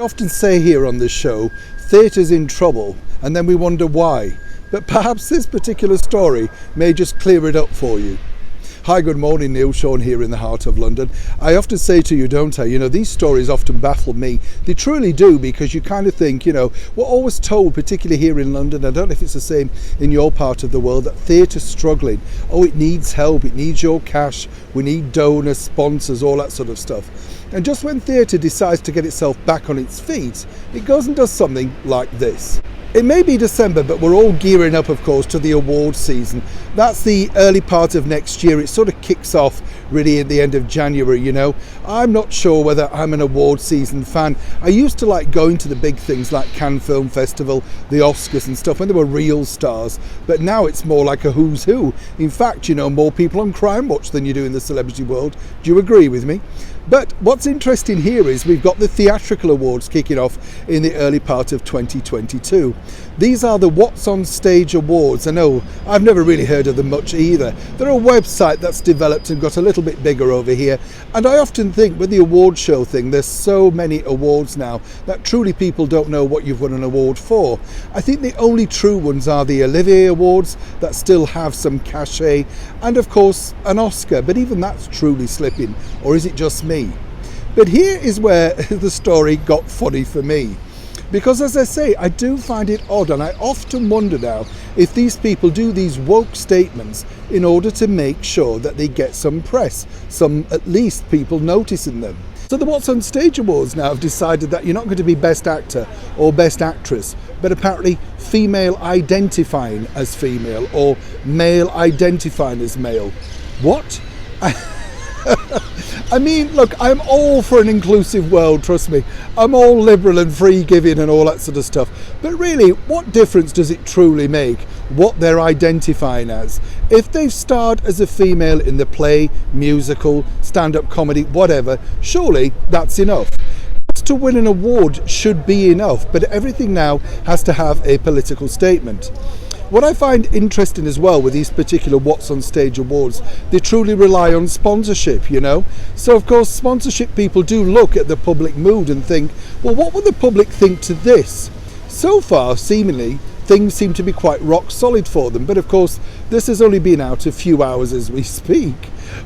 I often say here on this show, theatre's in trouble, and then we wonder why. But perhaps this particular story may just clear it up for you. Hi, good morning, Neil Sean here in the heart of London. I often say to you, don't I, these stories often baffle me. They truly do, because you kind of think, we're always told, particularly here in London, I don't know if it's the same in your part of the world, that theatre's struggling. Oh, it needs help, it needs your cash, we need donors, sponsors, all that sort of stuff. And just when theatre decides to get itself back on its feet, it goes and does something like this. It may be December, but we're all gearing up, of course, to the awards season. That's the early part of next year. It sort of kicks off really at the end of January, I'm not sure whether I'm an award season fan. I used to like going to the big things like Cannes Film Festival, the Oscars and stuff, when there were real stars. But now it's more like a who's who. In fact, more people on Crime Watch than you do in the celebrity world. Do you agree with me? But what's interesting here is we've got the theatrical awards kicking off in the early part of 2022. These are the What's on Stage Awards. I know I've never really heard of them much either. They're a website that's developed and got a little bit bigger over here. And I often think with the award show thing, there's so many awards now that truly people don't know what you've won an award for. I think the only true ones are the Olivier Awards that still have some cachet, and of course an Oscar, but even that's truly slipping. Or is it just me? But here is where the story got funny for me. Because as I say, I do find it odd, and I often wonder now if these people do these woke statements in order to make sure that they get some press, some at least people noticing them. So the What's on Stage Awards now have decided that you're not going to be Best Actor or Best Actress, but apparently female identifying as female or male identifying as male. What? I mean, look, I'm all for an inclusive world, trust me. I'm all liberal and free giving and all that sort of stuff. But really, what difference does it truly make what they're identifying as? If they've starred as a female in the play, musical, stand-up comedy, whatever, surely that's enough. To win an award should be enough, but everything now has to have a political statement. What I find interesting as well with these particular What's on Stage Awards, they truly rely on sponsorship, So of course sponsorship people do look at the public mood and think, well, what would the public think to this? So far, seemingly, things seem to be quite rock solid for them, but of course this has only been out a few hours as we speak.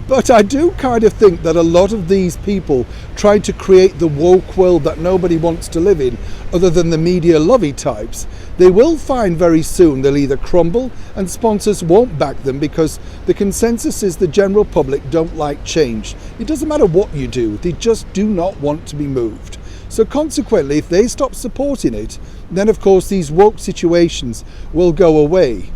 But I do kind of think that a lot of these people trying to create the woke world that nobody wants to live in, other than the media lovey types, they will find very soon they'll either crumble and sponsors won't back them, because the consensus is the general public don't like change. It doesn't matter what you do, they just do not want to be moved. So consequently, if they stop supporting it, then of course these woke situations will go away.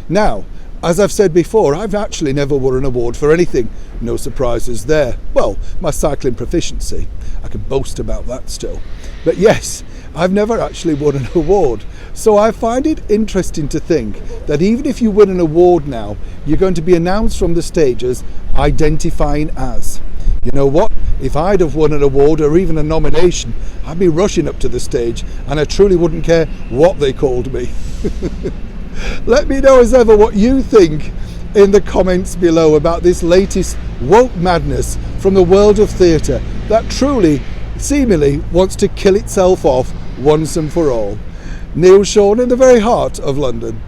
Now, as I've said before, I've actually never won an award for anything. No surprises there. Well, my cycling proficiency, I can boast about that still. But yes, I've never actually won an award. So I find it interesting to think that even if you win an award now, you're going to be announced from the stage as identifying as. You know what? If I'd have won an award or even a nomination, I'd be rushing up to the stage, and I truly wouldn't care what they called me. Let me know as ever what you think in the comments below about this latest woke madness from the world of theatre that truly, seemingly, wants to kill itself off once and for all. Neil Sean in the very heart of London.